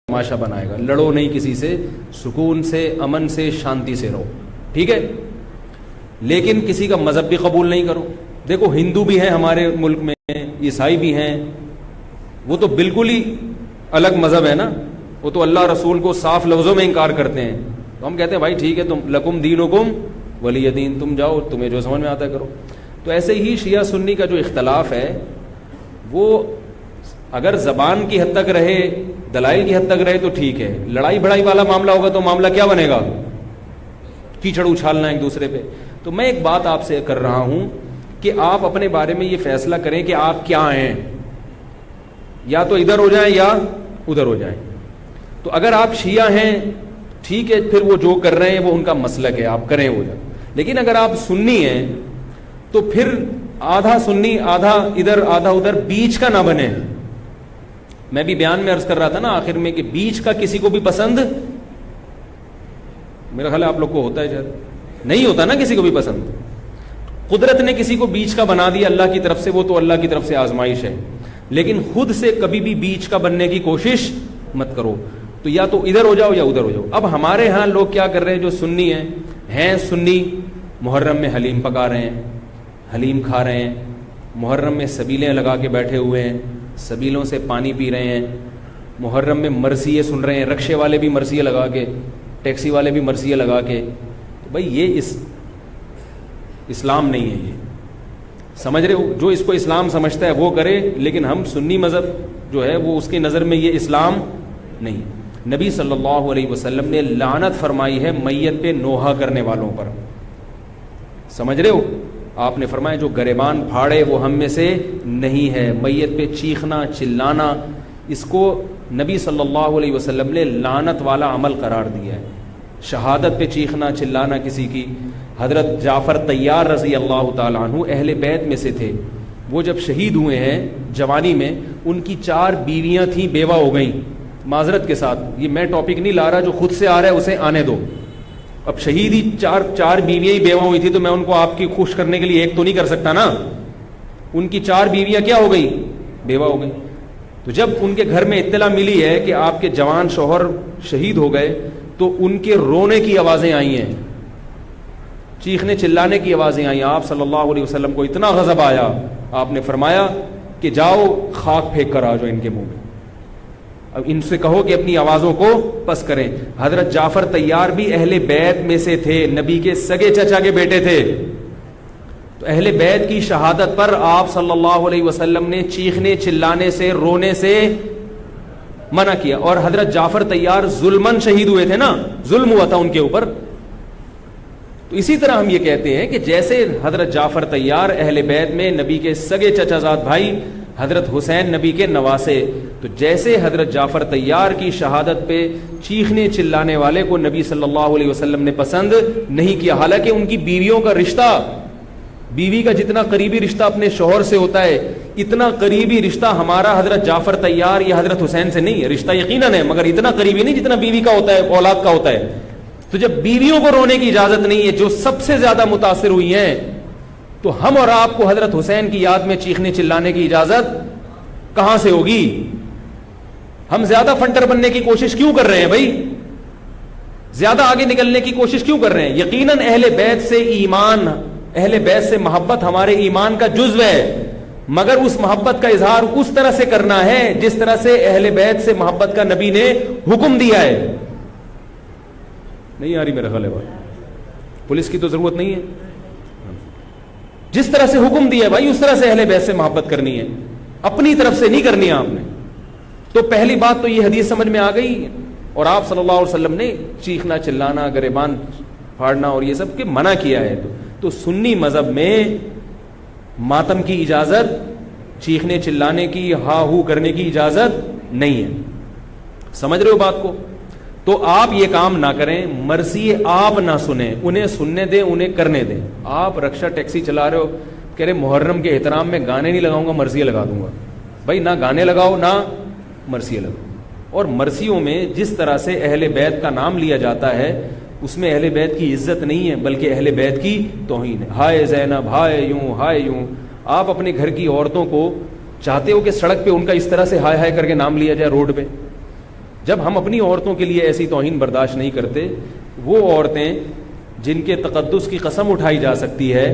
تماشا بنائے گا. لڑو نہیں کسی سے, سکون سے, امن سے, شانتی سے رہو, ٹھیک ہے, لیکن کسی کا مذہب بھی قبول نہیں کرو. دیکھو ہندو بھی ہیں ہمارے ملک میں, عیسائی بھی ہیں, وہ تو بالکل ہی الگ مذہب ہے نا, وہ تو اللہ رسول کو صاف لفظوں میں انکار کرتے ہیں. تو ہم کہتے ہیں بھائی ٹھیک ہے, تم لکم دینکم ولی دین, تم جاؤ, تمہیں جو سمجھ میں آتا ہے کرو. تو ایسے ہی شیعہ سنی کا جو اختلاف ہے وہ اگر زبان کی حد تک رہے, دلائل کی حد تک رہے تو ٹھیک ہے. لڑائی بڑائی والا معاملہ ہوگا تو معاملہ کیا بنے گا, کیچڑ اچھالنا ایک دوسرے پہ. تو میں ایک بات آپ سے کر رہا ہوں کہ آپ اپنے بارے میں یہ فیصلہ کریں کہ آپ کیا ہیں, یا تو ادھر ہو جائیں یا ادھر ہو جائیں. تو اگر آپ شیعہ ہیں ٹھیک ہے, پھر وہ جو کر رہے ہیں وہ ان کا مسلک ہے, آپ کریں وہ جائیں. لیکن اگر آپ سنی ہیں تو پھر آدھا سنی آدھا ادھر آدھا ادھر, بیچ کا نہ بنے. میں بھی بیان میں عرض کر رہا تھا نا آخر میں کہ بیچ کا کسی کو بھی پسند, میرا خیال ہے آپ لوگ کو ہوتا ہے, شاید نہیں ہوتا نا کسی کو بھی پسند. قدرت نے کسی کو بیچ کا بنا دیا اللہ کی طرف سے, وہ تو اللہ کی طرف سے آزمائش ہے, لیکن خود سے کبھی بھی بیچ کا بننے کی کوشش مت کرو. تو یا تو ادھر ہو جاؤ یا ادھر ہو جاؤ. اب ہمارے ہاں لوگ کیا کر رہے ہیں, جو سنی ہیں سنی, محرم میں حلیم پکا رہے ہیں, حلیم کھا رہے ہیں, محرم میں سبیلیں لگا کے بیٹھے ہوئے ہیں, سبیلوں سے پانی پی رہے ہیں, محرم میں مرثیے سن رہے ہیں, رکشے والے بھی مرثیے لگا کے, ٹیکسی والے بھی مرثیے لگا کے. تو بھائی یہ اسلام نہیں ہے, یہ سمجھ رہے ہو. جو اس کو اسلام سمجھتا ہے وہ کرے, لیکن ہم سنی مذہب جو ہے وہ اس کی نظر میں یہ اسلام نہیں. نبی صلی اللہ علیہ وسلم نے لعنت فرمائی ہے میت پہ نوحہ کرنے والوں پر, سمجھ رہے ہو. آپ نے فرمایا جو گریبان پھاڑے وہ ہم میں سے نہیں ہے. میت پہ چیخنا چلانا, اس کو نبی صلی اللہ علیہ وسلم نے لعنت والا عمل قرار دیا ہے. شہادت پہ چیخنا چلانا کسی کی, حضرت جعفر طیار رضی اللہ تعالیٰ عنہ اہل بیت میں سے تھے. وہ جب شہید ہوئے ہیں جوانی میں, ان کی 4 بیویاں تھیں, بیوہ ہو گئیں. معذرت کے ساتھ یہ میں ٹاپک نہیں لا رہا, جو خود سے آ رہا ہے اسے آنے دو. اب شہید ہی چار بیویاں ہی بیوہ ہوئی تھی, تو میں ان کو آپ کی خوش کرنے کے لیے ایک تو نہیں کر سکتا نا. ان کی 4 بیویاں کیا ہو گئی, بیوہ ہو گئی. تو جب ان کے گھر میں اطلاع ملی ہے کہ آپ کے جوان شوہر شہید ہو گئے, تو ان کے رونے کی آوازیں آئی ہیں, چیخنے چلانے کی آوازیں آئی. آپ صلی اللہ علیہ وسلم کو اتنا غضب آیا, آپ نے فرمایا کہ جاؤ خاک پھینک کر آ جاؤ ان کے منہ میں, اب ان سے کہو کہ اپنی آوازوں کو پس کریں. حضرت جعفر طیار بھی اہل بیت میں سے تھے, نبی کے سگے چچا کے بیٹے تھے. تو اہل بیت کی شہادت پر آپ صلی اللہ علیہ وسلم نے چیخنے چلانے سے, رونے سے منع کیا. اور حضرت جعفر طیار ظلمن شہید ہوئے تھے نا, ظلم ہوا تھا ان کے اوپر. تو اسی طرح ہم یہ کہتے ہیں کہ جیسے حضرت جعفر طیار اہل بیت میں نبی کے سگے چچا زاد بھائی, حضرت حسین نبی کے نواسے, تو جیسے حضرت جعفر طیار کی شہادت پہ چیخنے چلانے والے کو نبی صلی اللہ علیہ وسلم نے پسند نہیں کیا. حالانکہ ان کی بیویوں کا رشتہ, بیوی کا جتنا قریبی رشتہ اپنے شوہر سے ہوتا ہے, اتنا قریبی رشتہ ہمارا حضرت جعفر طیار یا حضرت حسین سے نہیں ہے. رشتہ یقیناً ہے, مگر اتنا قریبی نہیں جتنا بیوی کا ہوتا ہے, اولاد کا ہوتا ہے. تو جب بیویوں کو رونے کی اجازت نہیں ہے, جو سب سے زیادہ متاثر ہوئی ہیں, تو ہم اور آپ کو حضرت حسین کی یاد میں چیخنے چلانے کی اجازت کہاں سے ہوگی؟ ہم زیادہ فنٹر بننے کی کوشش کیوں کر رہے ہیں بھائی, زیادہ آگے نکلنے کی کوشش کیوں کر رہے ہیں؟ یقیناً اہل بیت سے ایمان, اہل بیت سے محبت ہمارے ایمان کا جزو ہے, مگر اس محبت کا اظہار اس طرح سے کرنا ہے جس طرح سے اہل بیت سے محبت کا نبی نے حکم دیا ہے. نہیں آ رہی میرا خیال ہے بھائی, پولیس کی تو ضرورت نہیں ہے. جس طرح سے حکم دیا ہے بھائی اس طرح سے اہل بیت سے محبت کرنی ہے, اپنی طرف سے نہیں کرنی ہے آپ نے. تو پہلی بات تو یہ حدیث سمجھ میں آ گئی, اور آپ صلی اللہ علیہ وسلم نے چیخنا چلانا, گریبان پھاڑنا اور یہ سب کے منع کیا ہے. تو سنی مذہب میں ماتم کی اجازت, چیخنے چلانے کی, ہا ہو کرنے کی اجازت نہیں ہے. سمجھ رہے ہو بات کو؟ تو آپ یہ کام نہ کریں, مرثی آپ نہ سنیں, انہیں سننے دیں, انہیں کرنے دیں. آپ رکشہ ٹیکسی چلا رہے ہو, کہہ رہے محرم کے احترام میں گانے نہیں لگاؤں گا, مرثیے لگا دوں گا. بھائی نہ گانے لگاؤ نہ مرثیے لگاؤ. اور مرثیوں میں جس طرح سے اہل بیت کا نام لیا جاتا ہے, اس میں اہل بیت کی عزت نہیں ہے بلکہ اہل بیت کی توہین ہے. ہائے زینب, ہائے یوں, ہائے یوں. آپ اپنے گھر کی عورتوں کو چاہتے ہو کہ سڑک پہ ان کا اس طرح سے ہائے ہائے کر کے نام لیا جائے روڈ پہ؟ جب ہم اپنی عورتوں کے لیے ایسی توہین برداشت نہیں کرتے، وہ عورتیں جن کے تقدس کی قسم اٹھائی جا سکتی ہے،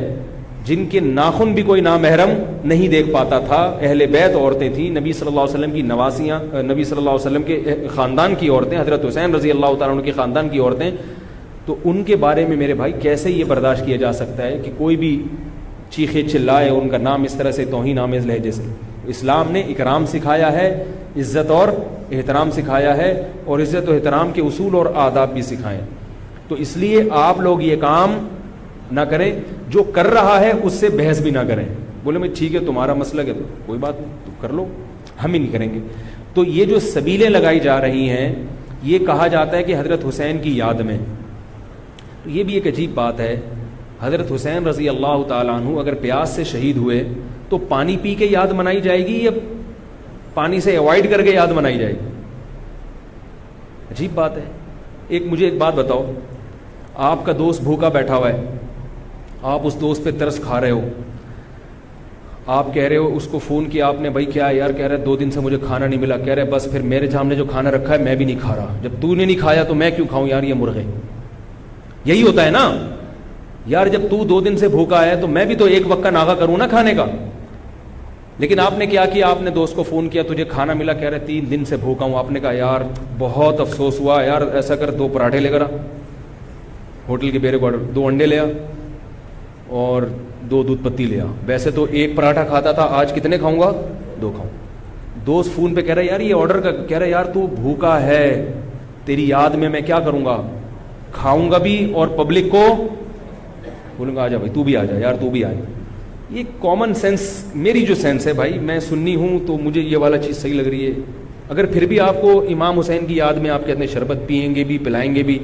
جن کے ناخن بھی کوئی نامحرم نہیں دیکھ پاتا تھا، اہل بیت عورتیں تھیں، نبی صلی اللہ علیہ وسلم کی نواسیاں، نبی صلی اللہ علیہ وسلم کے خاندان کی عورتیں، حضرت حسین رضی اللہ تعالیٰ عنہ کے خاندان کی عورتیں، تو ان کے بارے میں میرے بھائی کیسے یہ برداشت کیا جا سکتا ہے کہ کوئی بھی چیخے چلائے ان کا نام اس طرح سے توہین آمیز لہجے سے؟ اسلام نے اکرام سکھایا ہے، عزت اور احترام سکھایا ہے، اور عزت و احترام کے اصول اور آداب بھی سکھائے. تو اس لیے آپ لوگ یہ کام نہ کریں، جو کر رہا ہے اس سے بحث بھی نہ کریں. بولے میں ٹھیک ہے تمہارا مسلک ہے تو کوئی بات نہیں، تو کر لو، ہم ہی نہیں کریں گے. تو یہ جو سبیلیں لگائی جا رہی ہیں، یہ کہا جاتا ہے کہ حضرت حسین کی یاد میں. تو یہ بھی ایک عجیب بات ہے، حضرت حسین رضی اللہ تعالیٰ عنہ اگر پیاس سے شہید ہوئے تو پانی پی کے یاد منائی جائے گی یا پانی سے اوائڈ کر کے یاد منائی جائے گی؟ عجیب بات ہے. مجھے ایک بات بتاؤ، آپ کا دوست بھوکا بیٹھا ہوا ہے، آپ اس دوست پہ ترس کھا رہے ہو، آپ کہہ رہے ہو، اس کو فون کیا آپ نے، بھائی کیا یار؟ کہہ رہے 2 دن سے مجھے کھانا نہیں ملا. کہہ رہے بس پھر میرے سامنے جو کھانا رکھا ہے میں بھی نہیں کھا رہا، جب تو نے نہیں کھایا تو میں کیوں کھاؤں یار یہ مرغے؟ یہی ہوتا ہے نا یار، جب تو 2 دن سے بھوکا ہے تو میں بھی تو ایک وقت کا ناغہ کروں نا کھانے کا. لیکن آپ نے کیا کیا؟ آپ نے دوست کو فون کیا، تجھے کھانا ملا؟ کہہ رہے 3 دن سے بھوکا ہوں. آپ نے کہا یار بہت افسوس ہوا یار، ایسا کر 2 پراٹھے لے کر آ، ہوٹل کے بیرے کو آرڈر، 2 انڈے لے آ اور 2 دودھ پتی لے آ. ویسے تو 1 پراٹھا کھاتا تھا، آج کتنے کھاؤں گا؟ 2 کھاؤں. دوست فون پہ کہہ رہا ہے یار یہ آرڈر کا، کہہ رہا ہے یار تو بھوکا ہے، تیری یاد میں کیا کروں گا، کھاؤں گا بھی اور پبلک کو بولوں گا آ جا بھائی تو بھی آ جا یار تو بھی آ جا. یہ کامن سینس، میری جو سینس ہے بھائی، میں سنی ہوں تو مجھے یہ والا چیز صحیح لگ رہی ہے. اگر پھر بھی آپ کو امام حسین کی یاد میں آپ کہتے ہیں شربت پئیں گے بھی پلائیں گے بھی،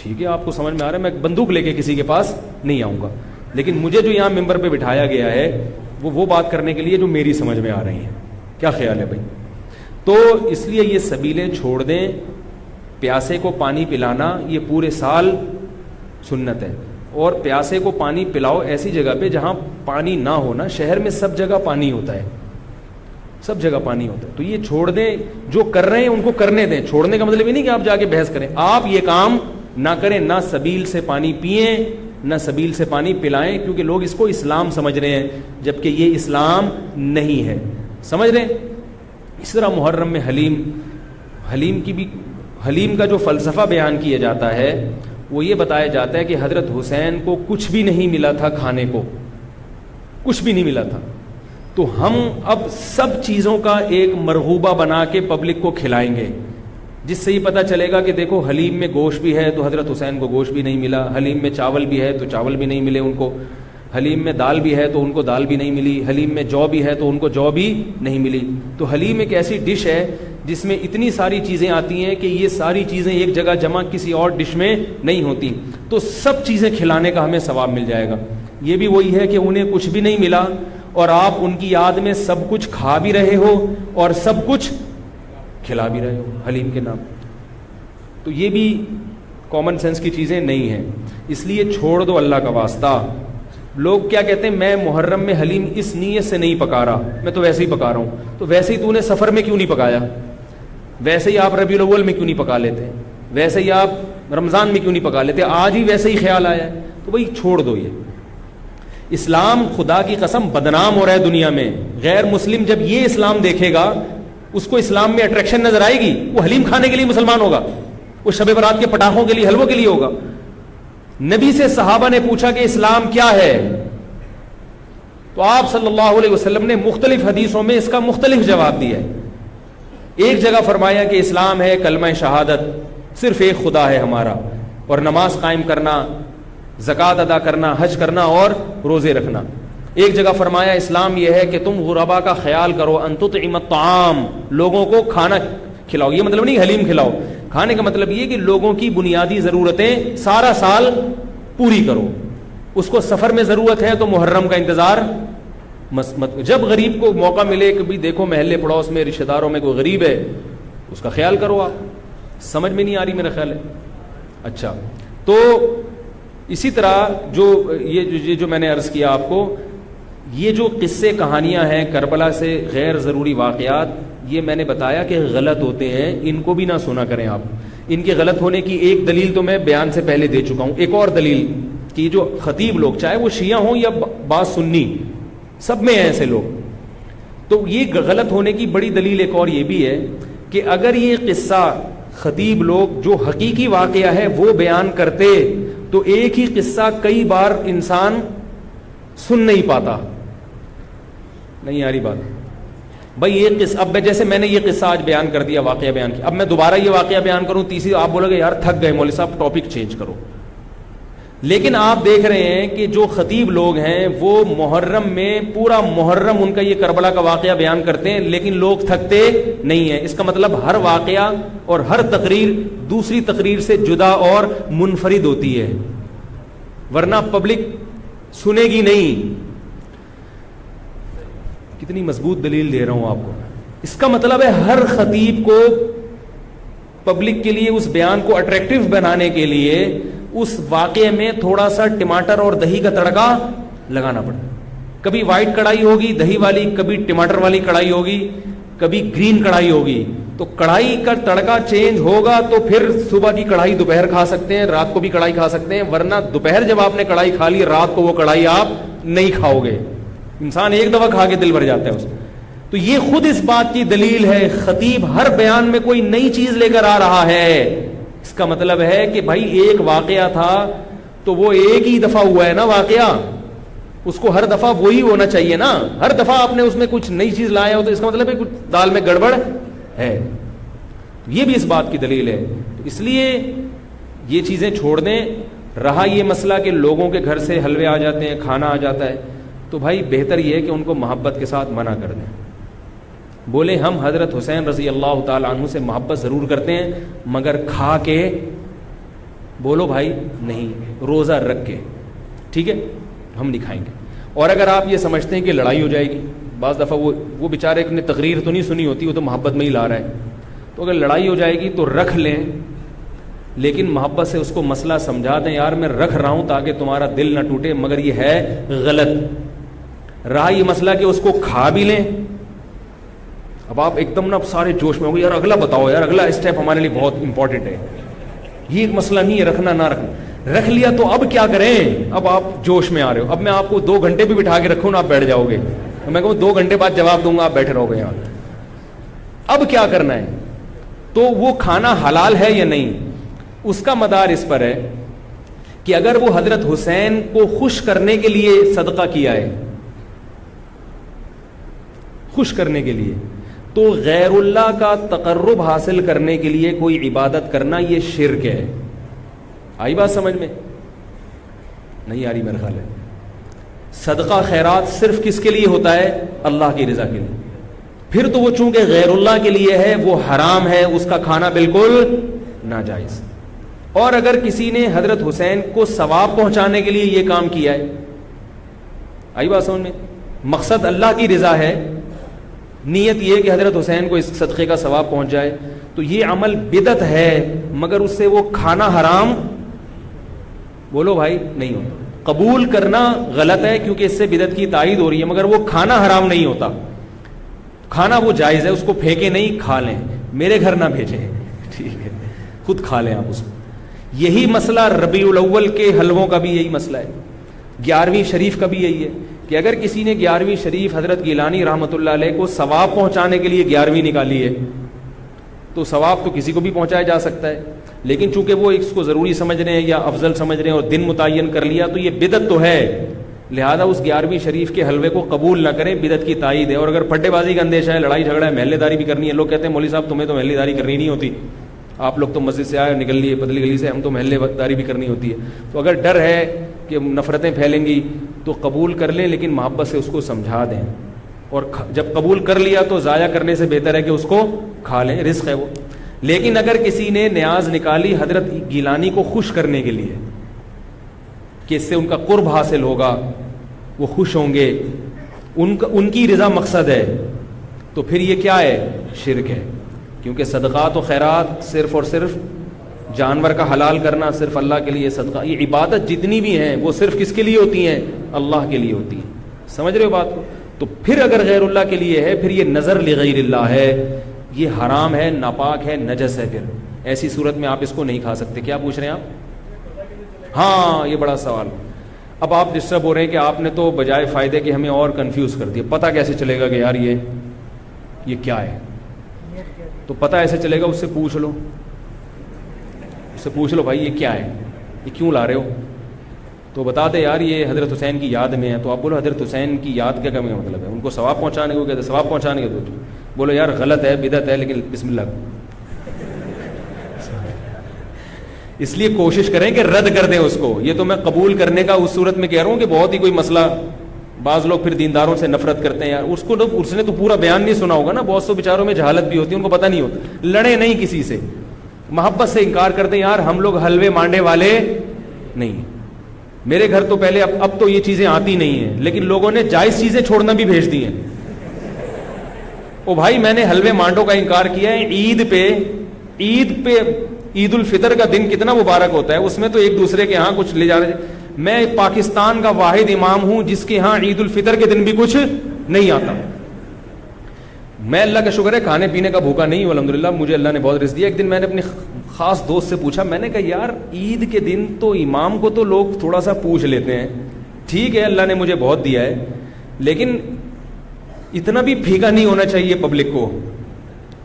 ٹھیک ہے آپ کو سمجھ میں آ رہا ہے، میں بندوق لے کے کسی کے پاس نہیں آؤں گا. لیکن مجھے جو یہاں ممبر پہ بٹھایا گیا ہے وہ بات کرنے کے لیے جو میری سمجھ میں آ رہی ہیں. کیا خیال ہے بھائی؟ تو اس لیے یہ سبیلیں چھوڑ دیں. پیاسے کو پانی پلانا یہ پورے سال سنت ہے، اور پیاسے کو پانی پلاؤ ایسی جگہ پہ جہاں پانی نہ ہونا. شہر میں سب جگہ پانی ہوتا ہے، سب جگہ پانی ہوتا ہے. تو یہ چھوڑ دیں، جو کر رہے ہیں ان کو کرنے دیں. چھوڑنے کا مطلب یہ نہیں کہ آپ جا کے بحث کریں، آپ یہ کام نہ کریں، نہ سبیل سے پانی پئیں نہ سبیل سے پانی پلائیں، کیونکہ لوگ اس کو اسلام سمجھ رہے ہیں جبکہ یہ اسلام نہیں ہے. سمجھ رہے ہیں؟ اس طرح محرم میں حلیم کا جو فلسفہ بیان کیا جاتا ہے وہ یہ بتایا جاتا ہے کہ حضرت حسین کو کچھ بھی نہیں ملا تھا، کھانے کو کچھ بھی نہیں ملا تھا، تو ہم اب سب چیزوں کا ایک مرغوبہ بنا کے پبلک کو کھلائیں گے، جس سے یہ پتہ چلے گا کہ دیکھو حلیم میں گوشت بھی ہے تو حضرت حسین کو گوشت بھی نہیں ملا، حلیم میں چاول بھی ہے تو چاول بھی نہیں ملے ان کو، حلیم میں دال بھی ہے تو ان کو دال بھی نہیں ملی، حلیم میں جو بھی ہے تو ان کو جو بھی نہیں ملی. تو حلیم ایک ایسی ڈش ہے جس میں اتنی ساری چیزیں آتی ہیں کہ یہ ساری چیزیں ایک جگہ جمع کسی اور ڈش میں نہیں ہوتی، تو سب چیزیں کھلانے کا ہمیں ثواب مل جائے گا. یہ بھی وہی ہے کہ انہیں کچھ بھی نہیں ملا اور آپ ان کی یاد میں سب کچھ کھا بھی رہے ہو اور سب کچھ کھلا بھی رہے ہو حلیم کے نام. تو یہ بھی کامن سینس کی چیزیں نہیں ہیں، اس لیے چھوڑ دو اللہ کا واسطہ. لوگ کیا کہتے ہیں، میں محرم میں حلیم اس نیت سے نہیں پکا رہا، میں تو ویسے ہی پکا رہا ہوں. تو ویسے ہی تو نے سفر میں کیوں نہیں پکایا؟ ویسے ہی آپ ربیع الاول میں کیوں نہیں پکا لیتے؟ ویسے ہی آپ رمضان میں کیوں نہیں پکا لیتے؟ آج ہی ویسے ہی خیال آیا ہے تو بھائی چھوڑ دو. یہ اسلام خدا کی قسم بدنام ہو رہا ہے دنیا میں. غیر مسلم جب یہ اسلام دیکھے گا اس کو اسلام میں اٹریکشن نظر آئے گی، وہ حلیم کھانے کے لیے مسلمان ہوگا، وہ شب برات کے پٹاخوں کے لیے حلووں کے لیے ہوگا. نبی سے صحابہ نے پوچھا کہ اسلام کیا ہے، تو آپ صلی اللہ علیہ وسلم نے مختلف حدیثوں میں اس کا مختلف جواب دیا ہے. ایک جگہ فرمایا کہ اسلام ہے کلمہ شہادت، صرف ایک خدا ہے ہمارا، اور نماز قائم کرنا، زکوٰۃ ادا کرنا، حج کرنا اور روزے رکھنا. ایک جگہ فرمایا اسلام یہ ہے کہ تم غربا کا خیال کرو، ان تطعم الطعام، لوگوں کو کھانا کھلاؤ. یہ مطلب نہیں حلیم کھلاؤ، کھانے کا مطلب یہ کہ لوگوں کی بنیادی ضرورتیں سارا سال پوری کرو. اس کو سفر میں ضرورت ہے تو محرم کا انتظار جب غریب کو موقع ملے کہ بھی دیکھو محلے پڑوس میں رشتہ داروں میں کوئی غریب ہے اس کا خیال کرو. آپ سمجھ میں نہیں آ رہی میرا خیال ہے. اچھا، تو اسی طرح جو میں نے عرض کیا آپ کو، یہ جو قصے کہانیاں ہیں کربلا سے غیر ضروری واقعات، یہ میں نے بتایا کہ غلط ہوتے ہیں, ان کو بھی نہ سنا کریں آپ. ان کے غلط ہونے کی ایک دلیل تو میں بیان سے پہلے دے چکا ہوں. ایک اور دلیل کہ جو خطیب لوگ, چاہے وہ شیعہ ہوں یا بعض سنی, سب میں ہیں ایسے لوگ, تو یہ غلط ہونے کی بڑی دلیل ایک اور یہ بھی ہے کہ اگر یہ قصہ خطیب لوگ جو حقیقی واقعہ ہے وہ بیان کرتے تو ایک ہی قصہ کئی بار انسان سن نہیں پاتا. نہیں آ رہی بات بھائی؟ یہ قصہ اب جیسے میں نے یہ قصہ آج بیان کر دیا, واقعہ بیان کیا, اب میں دوبارہ یہ واقعہ بیان کروں تیسری, آپ بولو گے یار تھک گئے مولوی صاحب, ٹاپک چینج کرو. لیکن آپ دیکھ رہے ہیں کہ جو خطیب لوگ ہیں وہ محرم میں پورا محرم ان کا یہ کربلا کا واقعہ بیان کرتے ہیں, لیکن لوگ تھکتے نہیں ہیں. اس کا مطلب ہر واقعہ اور ہر تقریر دوسری تقریر سے جدا اور منفرد ہوتی ہے, ورنہ پبلک سنے گی نہیں. کتنی مضبوط دلیل دے رہا ہوں آپ کو. اس کا مطلب ہے ہر خطیب کو پبلک کے لیے اس بیان کو اٹریکٹیو بنانے کے لیے اس واقعے میں تھوڑا سا ٹماٹر اور دہی کا تڑکا لگانا پڑتا. کبھی وائٹ کڑھائی ہوگی دہی والی, کبھی ٹماٹر والی کڑھائی ہوگی, کبھی گرین کڑھائی ہوگی, تو کڑھائی کا تڑکا چینج ہوگا تو پھر صبح کی کڑھائی دوپہر کھا سکتے ہیں, رات کو بھی کڑھائی کھا سکتے ہیں, ورنہ دوپہر جب آپ نے کڑھائی کھا لی رات کو وہ کڑھائی آپ نہیں کھاؤ گے. انسان ایک دفعہ کھا کے دل بھر جاتا ہے اس. تو یہ خود اس بات کی دلیل ہے خطیب ہر بیان میں کوئی نئی چیز لے کر آ رہا ہے. اس کا مطلب ہے کہ بھائی ایک واقعہ تھا تو وہ ایک ہی دفعہ ہوا ہے نا واقعہ, اس کو ہر دفعہ وہی ہونا چاہیے نا. ہر دفعہ آپ نے اس میں کچھ نئی چیز لایا ہو تو اس کا مطلب ہے کچھ دال میں گڑبڑ ہے. یہ بھی اس بات کی دلیل ہے. تو اس لیے یہ چیزیں چھوڑ دیں. رہا یہ مسئلہ کہ لوگوں کے گھر سے حلوے آ جاتے ہیں, کھانا آ جاتا ہے, تو بھائی بہتر یہ ہے کہ ان کو محبت کے ساتھ منع کر دیں. بولے ہم حضرت حسین رضی اللہ تعالیٰ عنہ سے محبت ضرور کرتے ہیں مگر کھا کے بولو بھائی نہیں, روزہ رکھ کے, ٹھیک ہے ہم نہیں کھائیں گے. اور اگر آپ یہ سمجھتے ہیں کہ لڑائی ہو جائے گی, بعض دفعہ وہ بیچارے نے تقریر تو نہیں سنی ہوتی, وہ تو محبت میں ہی لا رہا ہے, تو اگر لڑائی ہو جائے گی تو رکھ لیں, لیکن محبت سے اس کو مسئلہ سمجھا دیں, یار میں رکھ رہا ہوں تاکہ تمہارا دل نہ ٹوٹے مگر یہ ہے غلط. رہا یہ مسئلہ کہ اس کو کھا بھی لیں, اب آپ ایک دم نا سارے جوش میں ہوں گے, یار اگلا بتاؤ, یار اگلا اسٹیپ ہمارے لیے بہت امپورٹنٹ ہے, یہ ایک مسئلہ نہیں ہے رکھنا نہ رکھنا. رکھ لیا تو اب کیا کریں؟ اب آپ جوش میں آ رہے ہو, اب میں آپ کو 2 گھنٹے بھی بٹھا کے رکھوں نا آپ بیٹھ جاؤ گے, میں کہوں 2 گھنٹے بعد جواب دوں گا آپ بیٹھے رہو گے یہاں. اب کیا کرنا ہے؟ تو وہ کھانا حلال ہے یا نہیں, اس کا مدار اس پر ہے کہ اگر وہ حضرت حسین کو خوش کرنے کے لیے صدقہ کیا ہے, خوش کرنے کے لیے, تو غیر اللہ کا تقرب حاصل کرنے کے لیے کوئی عبادت کرنا یہ شرک ہے. آئی بات سمجھ میں؟ نہیں آ رہی میرا خیال ہے. صدقہ خیرات صرف کس کے لیے ہوتا ہے؟ اللہ کی رضا کے لیے. پھر تو وہ چونکہ غیر اللہ کے لیے ہے وہ حرام ہے, اس کا کھانا بالکل ناجائز. اور اگر کسی نے حضرت حسین کو ثواب پہنچانے کے لیے یہ کام کیا ہے, آئی بات سمجھ میں, مقصد اللہ کی رضا ہے, نیت یہ کہ حضرت حسین کو اس صدقے کا ثواب پہنچ جائے, تو یہ عمل بدعت ہے مگر اس سے وہ کھانا حرام بولو بھائی نہیں ہوتا. قبول کرنا غلط ہے کیونکہ اس سے بدعت کی تائید ہو رہی ہے, مگر وہ کھانا حرام نہیں ہوتا. کھانا وہ جائز ہے, اس کو پھینکے نہیں, کھا لیں, میرے گھر نہ بھیجیں, ٹھیک ہے, خود کھا لیں آپ اس کو. یہی مسئلہ ربیع الاول کے حلووں کا بھی یہی مسئلہ ہے, 11ویں شریف کا بھی یہی ہے کہ اگر کسی نے 11ویں شریف حضرت گیلانی رحمۃ اللہ علیہ کو ثواب پہنچانے کے لیے 11ویں نکالی ہے تو ثواب تو کسی کو بھی پہنچایا جا سکتا ہے, لیکن چونکہ وہ اس کو ضروری سمجھ رہے ہیں یا افضل سمجھ رہے ہیں اور دن متعین کر لیا تو یہ بدعت تو ہے, لہذا اس 11ویں شریف کے حلوے کو قبول نہ کریں, بدعت کی تائید ہے. اور اگر پھڈے بازی کا اندیشہ ہے, لڑائی جھگڑا ہے, محلے داری بھی کرنی ہے, لوگ کہتے ہیں مولوی صاحب تمہیں تو محلے داری کرنی نہیں ہوتی, آپ لوگ تو مسجد سے آئے نکل لیے پتلی گلی سے, ہم تو محلے داری بھی کرنی ہوتی ہے. تو اگر ڈر ہے کہ نفرتیں پھیلیں گی تو قبول کر لیں, لیکن محبت سے اس کو سمجھا دیں, اور جب قبول کر لیا تو ضائع کرنے سے بہتر ہے کہ اس کو کھا لیں, رزق ہے وہ. لیکن اگر کسی نے نیاز نکالی حضرت گیلانی کو خوش کرنے کے لیے کہ اس سے ان کا قرب حاصل ہوگا, وہ خوش ہوں گے, ان کی رضا مقصد ہے, تو پھر یہ کیا ہے؟ شرک ہے. کیونکہ صدقات و خیرات صرف اور صرف جانور کا حلال کرنا صرف اللہ کے لیے, صدقہ یہ عبادت جتنی بھی ہیں وہ صرف کس کے لیے ہوتی ہیں؟ اللہ کے لیے ہوتی ہیں. سمجھ رہے ہو بات کو؟ تو پھر اگر غیر اللہ کے لیے ہے پھر یہ نظر لغیر اللہ ہے, یہ حرام ہے, ناپاک ہے, نجس ہے. پھر ایسی صورت میں آپ اس کو نہیں کھا سکتے. کیا پوچھ رہے ہیں آپ؟ ہاں یہ بڑا سوال. اب آپ ڈسٹرب ہو رہے ہیں کہ آپ نے تو بجائے فائدے کہ ہمیں اور کنفیوز کر دیا. پتہ کیسے چلے گا کہ یار یہ کیا ہے؟ تو پتہ ایسے چلے گا, اس سے پوچھ لو, اس سے پوچھ لو بھائی یہ کیا ہے, یہ کیوں لا رہے ہو؟ تو بتا دے یار یہ حضرت حسین کی یاد میں ہے. تو آپ بولو حضرت حسین کی یاد کیا کا مطلب ہے؟ ان کو ثواب پہنچانے کو کہتے ہیں, ثواب پہنچانے کے. تو بولو یار غلط ہے, بدعت ہے, لیکن بسم اللہ. اس لیے کوشش کریں کہ رد کر دیں اس کو. یہ تو میں قبول کرنے کا اس صورت میں کہہ رہا ہوں کہ بہت ہی کوئی مسئلہ, بعض لوگ پھر دینداروں سے نفرت کرتے ہیں. یار اس نے تو پورا بیان نہیں سنا ہوگا نا. بہت سے بیچاروں میں جہالت بھی ہوتی ہے, ان کو پتہ نہیں ہوتا. لڑے نہیں کسی سے, محبت سے انکار کرتے ہیں. یار ہم لوگ حلوے مانڈے والے نہیں ہیں. میرے گھر تو پہلے, اب تو یہ چیزیں آتی نہیں ہیں, لیکن لوگوں نے جائز چیزیں چھوڑنا بھی بھیج دی ہیں. او بھائی میں نے حلوے مانڈوں کا انکار کیا ہے. عید پہ عید الفطر کا دن کتنا مبارک ہوتا ہے, اس میں تو ایک دوسرے کے ہاں کچھ لے جا رہے. میں پاکستان کا واحد امام ہوں جس کے ہاں عید الفطر کے دن بھی کچھ نہیں آتا. میں اللہ کا شکر ہے کھانے پینے کا بھوکا نہیں ہوں الحمدللہ, مجھے اللہ نے بہت رزق دیا. ایک دن میں نے اپنے خاص دوست سے پوچھا, میں نے کہا یار عید کے دن تو امام کو تو لوگ تھوڑا سا پوچھ لیتے ہیں, ٹھیک ہے اللہ نے مجھے بہت دیا ہے, لیکن اتنا بھی پھیکا نہیں ہونا چاہیے پبلک کو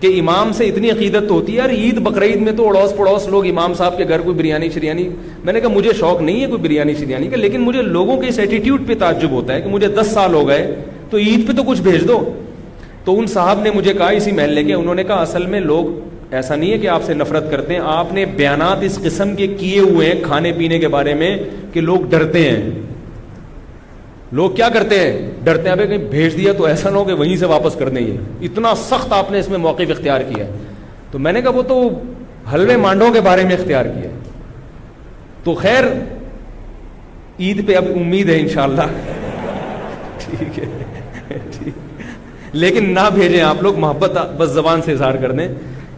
کہ امام سے اتنی عقیدت تو ہوتی ہے. یار عید بقرعید میں تو اڑوس پڑوس لوگ امام صاحب کے گھر کوئی بریانی شریانی. میں نے کہا مجھے شوق نہیں ہے کوئی بریانی شریانی کا, لیکن مجھے لوگوں کے اس ایٹیٹیوڈ پہ تعجب ہوتا ہے کہ مجھے 10 سال ہو گئے تو عید پہ تو کچھ بھیج دو. تو ان صاحب نے مجھے کہا اسی محلے کے, انہوں نے کہا اصل میں لوگ ایسا نہیں ہے کہ آپ سے نفرت کرتے ہیں, آپ نے بیانات اس قسم کے کیے ہوئے ہیں کھانے پینے کے بارے میں کہ لوگ ڈرتے ہیں. لوگ کیا کرتے ہیں, ڈرتے ہیں کہیں بھیج دیا تو ایسا نہ ہو کہ وہیں سے واپس کر دیں. یہ اتنا سخت آپ نے اس میں موقف اختیار کیا ہے. تو میں نے کہا وہ تو حلوے مانڈوں کے بارے میں اختیار کیا ہے. تو خیر عید پہ اب امید ہے انشاءاللہ. ٹھیک ہے لیکن نہ بھیجیں آپ لوگ, محبت بس زبان سے اظہار کر دیں.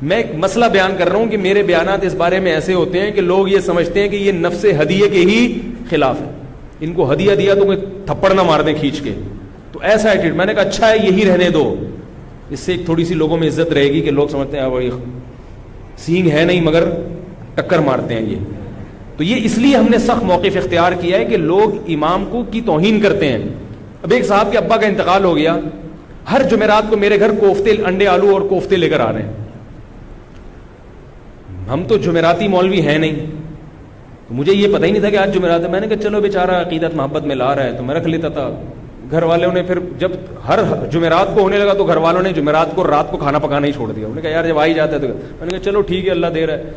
میں ایک مسئلہ بیان کر رہا ہوں کہ میرے بیانات اس بارے میں ایسے ہوتے ہیں کہ لوگ یہ سمجھتے ہیں کہ یہ نفس ہدیے کے ہی خلاف ہے. ان کو ہدیہ دیا تو کوئی تھپڑ نہ مار دیں کھینچ کے, تو ایسا ایٹیٹیوڈ. میں نے کہا اچھا ہے یہی رہنے دو, اس سے ایک تھوڑی سی لوگوں میں عزت رہے گی کہ لوگ سمجھتے ہیں وہی سینگ ہے نہیں مگر ٹکر مارتے ہیں یہ. تو یہ اس لیے ہم نے سخت موقف اختیار کیا ہے کہ لوگ امام کو کی توہین کرتے ہیں. اب ایک صاحب کے ابا کا انتقال ہو گیا, ہر جمعرات کو میرے گھر کوفتے, انڈے آلو اور کوفتے لے کر آ رہے ہیں. ہم تو جمعراتی مولوی ہیں نہیں, تو مجھے یہ پتہ ہی نہیں تھا کہ آج جمعرات ہے. میں نے کہا چلو بیچارہ عقیدت محبت میں لا رہا ہے, تو میں رکھ لیتا تھا. گھر والوں نے پھر جب ہر جمعرات کو ہونے لگا تو گھر والوں نے جمعرات کو رات کو کھانا پکانا ہی چھوڑ دیا. انہوں نے کہا یار جب آ ہی جاتا ہے تو میں نے کہا چلو ٹھیک ہے اللہ دے رہا ہے.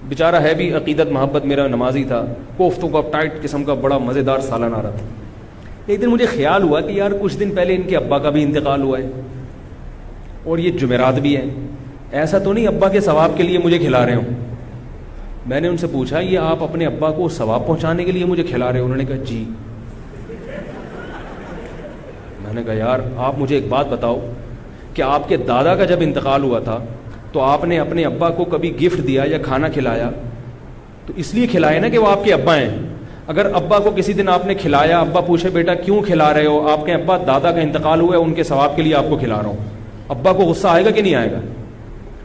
بیچارہ ہے بھی عقیدت محبت, میرا نمازی تھا. کوفتوں کا ٹائٹ قسم کا بڑا مزیدار سالن آ رہا تھا. ایک دن مجھے خیال ہوا کہ یار کچھ دن پہلے ان کے ابا کا بھی انتقال ہوا ہے اور یہ جمعرات بھی ہے, ایسا تو نہیں ابا کے ثواب کے لیے مجھے کھلا رہے ہوں. میں نے ان سے پوچھا یہ آپ اپنے ابا کو ثواب پہنچانے کے لیے مجھے کھلا رہے ہو؟ انہوں نے کہا جی. میں نے کہا یار آپ مجھے ایک بات بتاؤ کہ آپ کے دادا کا جب انتقال ہوا تھا تو آپ نے اپنے ابا کو کبھی گفٹ دیا یا کھانا کھلایا؟ تو اس لیے کھلایا نا کہ وہ آپ کے ابا ہیں. اگر ابا کو کسی دن آپ نے کھلایا, ابا پوچھے بیٹا کیوں کھلا رہے ہو, آپ کے ابا دادا کا انتقال ہوا ہے ان کے ثواب کے لیے آپ کو کھلا رہا ہوں, ابا کو غصہ آئے گا کہ نہیں آئے گا؟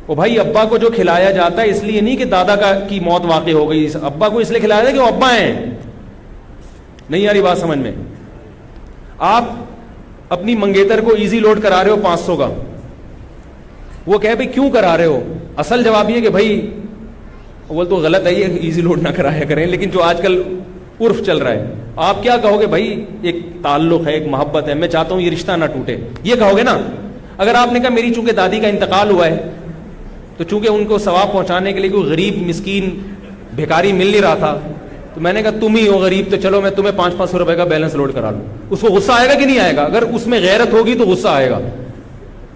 وہ بھائی ابا کو جو کھلایا جاتا ہے اس لیے نہیں کہ دادا کی موت واقع ہو گئی, ابا کو اس لیے کھلایا جاتا ہے کہ وہ ابا ہیں. نہیں آ رہی بات سمجھ میں؟ آپ اپنی منگیتر کو ایزی لوڈ کرا رہے ہو 500 کا, وہ کہے بھائی کیوں کرا رہے ہو؟ اصل جواب یہ کہ بھائی وہ تو غلط ہے یہ ایزی لوڈ نہ کرایا کریں, لیکن جو آج کل عرف چل رہا ہے آپ کیا کہو گے؟ بھائی ایک تعلق ہے, ایک محبت ہے, میں چاہتا ہوں یہ رشتہ نہ ٹوٹے, یہ کہو گے نا. اگر آپ نے کہا میری چونکہ دادی کا انتقال ہوا ہے تو چونکہ ان کو ثواب پہنچانے کے لیے کوئی غریب مسکین بھیکاری مل نہیں رہا تھا تو میں نے کہا تم ہی ہو غریب تو چلو میں تمہیں 500 روپے کا بیلنس لوڈ کرا لوں, اس کو غصہ آئے گا کہ نہیں آئے گا؟ اگر اس میں غیرت ہوگی تو غصہ آئے گا.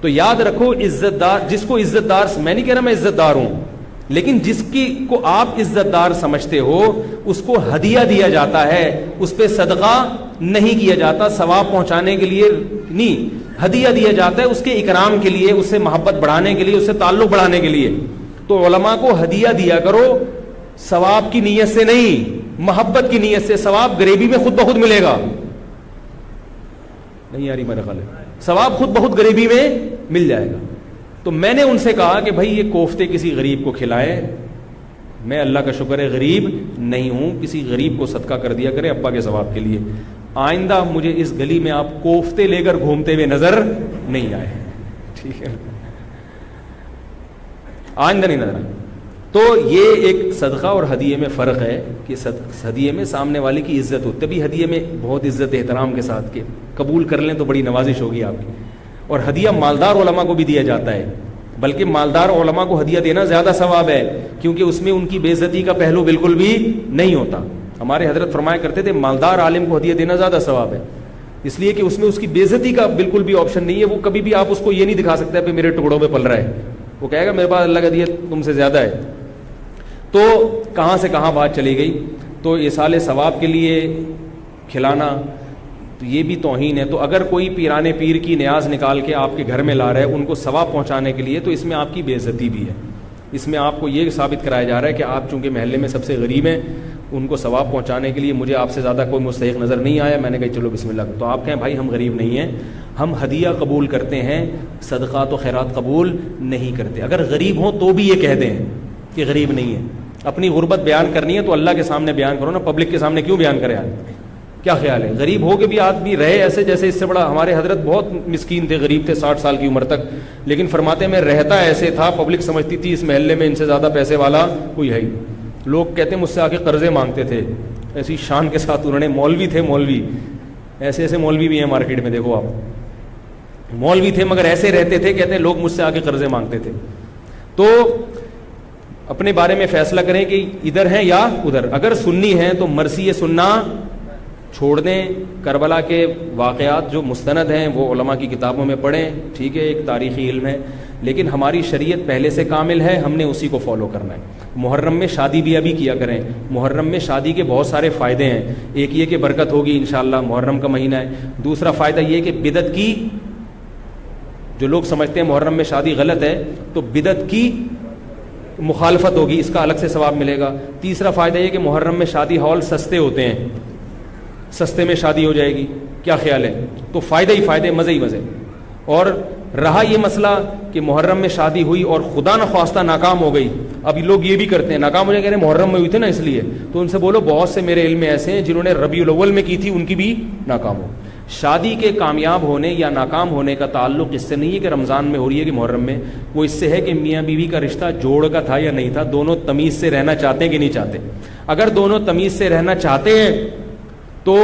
تو یاد رکھو عزت دار, جس کو عزت دار, میں نہیں کہہ رہا میں عزت دار ہوں, لیکن جس کی کو آپ عزت دار سمجھتے ہو اس کو ہدیہ دیا جاتا ہے, اس پہ صدقہ نہیں کیا جاتا, ثواب پہنچانے کے لیے نہیں, ہدیہ دیا جاتا ہے اس کے اکرام کے لیے, اس سے محبت بڑھانے کے لیے, اس سے تعلق بڑھانے کے لیے. تو علماء کو ہدیہ دیا کرو ثواب کی نیت سے نہیں, محبت کی نیت سے. ثواب غریبی میں خود بخود ملے گا. نہیں آ رہی میرے خیال ہے, ثواب خود بہت غریبی میں مل جائے گا. تو میں نے ان سے کہا کہ بھائی یہ کوفتے کسی غریب کو کھلائے, میں اللہ کا شکر ہے غریب نہیں ہوں, کسی غریب کو صدقہ کر دیا کرے ابا کے ثواب کے لیے. آئندہ مجھے اس گلی میں آپ کوفتے لے کر گھومتے ہوئے نظر نہیں آئے, ٹھیک ہے, آئندہ نہیں نظر آئے. تو یہ ایک صدقہ اور ہدیے میں فرق ہے کہ ہدیے میں سامنے والے کی عزت ہوتی ہے, تبھی ہدیے میں بہت عزت احترام کے ساتھ کہ قبول کر لیں تو بڑی نوازش ہوگی آپ کی. اور ہدیہ مالدار علماء کو بھی دیا جاتا ہے, بلکہ مالدار علماء کو ہدیہ دینا زیادہ ثواب ہے, کیونکہ اس میں ان کی بے عزتی کا پہلو بالکل بھی نہیں ہوتا. ہمارے حضرت فرمایا کرتے تھے مالدار عالم کو ہدیہ دینا زیادہ ثواب ہے, اس لیے کہ اس میں اس کی بے عزتی کا بالکل بھی آپشن نہیں ہے. وہ کبھی بھی آپ اس کو یہ نہیں دکھا سکتے کہ میرے ٹکڑوں پہ پل رہا ہے, وہ کہے گا میرے پاس اللہ کا ہدیہ تم سے زیادہ ہے. تو کہاں سے کہاں بات چلی گئی. تو ایصال ثواب کے لیے کھلانا تو یہ بھی توہین ہے. تو اگر کوئی پیران پیر کی نیاز نکال کے آپ کے گھر میں لا رہا ہے ان کو ثواب پہنچانے کے لیے, تو اس میں آپ کی بے عزتی بھی ہے. اس میں آپ کو یہ ثابت کرایا جا رہا ہے کہ آپ چونکہ محلے میں سب سے غریب ہیں, ان کو ثواب پہنچانے کے لیے مجھے آپ سے زیادہ کوئی مستحق نظر نہیں آیا, میں نے کہا چلو بسم اللہ. تو آپ کہیں بھائی ہم غریب نہیں ہیں, ہم ہدیہ قبول کرتے ہیں, صدقات و خیرات قبول نہیں کرتے. اگر غریب ہوں تو بھی یہ کہہ دیں کہ غریب نہیں ہے. اپنی غربت بیان کرنی ہے تو اللہ کے سامنے بیان کرو نا, پبلک کے سامنے کیوں بیان کرے آدمی. کیا خیال ہے, غریب ہو کے بھی آدمی رہے ایسے جیسے اس سے بڑا. ہمارے حضرت بہت مسکین تھے, غریب تھے 60 سال کی عمر تک, لیکن فرماتے میں رہتا ایسے تھا, پبلک سمجھتی تھی اس محلے میں ان سے زیادہ پیسے والا کوئی ہے ہی. لوگ کہتے ہیں مجھ سے آ کے قرضے مانگتے تھے, ایسی شان کے ساتھ انہوں نے, مولوی تھے, مولوی ایسے ایسے مولوی بھی ہیں مارکیٹ میں, دیکھو آپ, مولوی تھے مگر ایسے رہتے تھے, کہتے ہیں لوگ مجھ سے آ کے قرضے مانگتے تھے. تو اپنے بارے میں فیصلہ کریں کہ ادھر ہیں یا ادھر. اگر سنی ہیں تو مرثی سننا چھوڑ دیں, کربلا کے واقعات جو مستند ہیں وہ علماء کی کتابوں میں پڑھیں, ٹھیک ہے, ایک تاریخی علم ہے, لیکن ہماری شریعت پہلے سے کامل ہے, ہم نے اسی کو فالو کرنا ہے. محرم میں شادی بھی ابھی کیا کریں, محرم میں شادی کے بہت سارے فائدے ہیں. ایک یہ کہ برکت ہوگی انشاءاللہ, محرم کا مہینہ ہے. دوسرا فائدہ یہ کہ بدعت کی, جو لوگ سمجھتے ہیں محرم میں شادی غلط ہے تو بدعت کی مخالفت ہوگی, اس کا الگ سے ثواب ملے گا. تیسرا فائدہ یہ کہ محرم میں شادی ہال سستے ہوتے ہیں, سستے میں شادی ہو جائے گی. کیا خیال ہے؟ تو فائدے ہی فائدے, مزے ہی مزے. اور رہا یہ مسئلہ کہ محرم میں شادی ہوئی اور خدا نخواستہ ناکام ہو گئی, اب لوگ یہ بھی کرتے ہیں ناکام ہو جائے, کہہ رہے ہیں محرم میں ہوئی تھی نا اس لیے, تو ان سے بولو بہت سے میرے علم میں ایسے ہیں جنہوں نے ربیع الاول میں کی تھی, ان کی بھی ناکام ہو. شادی کے کامیاب ہونے یا ناکام ہونے کا تعلق اس سے نہیں ہے کہ رمضان میں ہو رہی ہے کہ محرم میں, وہ اس سے ہے کہ میاں بیوی کا رشتہ جوڑ کا تھا یا نہیں تھا, دونوں تمیز سے رہنا چاہتے ہیں کہ نہیں چاہتے. اگر دونوں تمیز سے رہنا چاہتے ہیں تو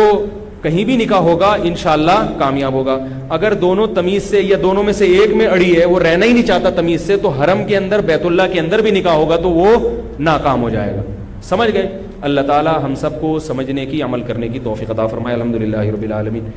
کہیں بھی نکاح ہوگا انشاءاللہ کامیاب ہوگا. اگر دونوں تمیز سے یا دونوں میں سے ایک میں اڑی ہے, وہ رہنا ہی نہیں چاہتا تمیز سے, تو حرم کے اندر بیت اللہ کے اندر بھی نکاح ہوگا تو وہ ناکام ہو جائے گا. سمجھ گئے؟ اللہ تعالی ہم سب کو سمجھنے کی, عمل کرنے کی توفیق عطا فرمائے. الحمدللہ رب العالمین.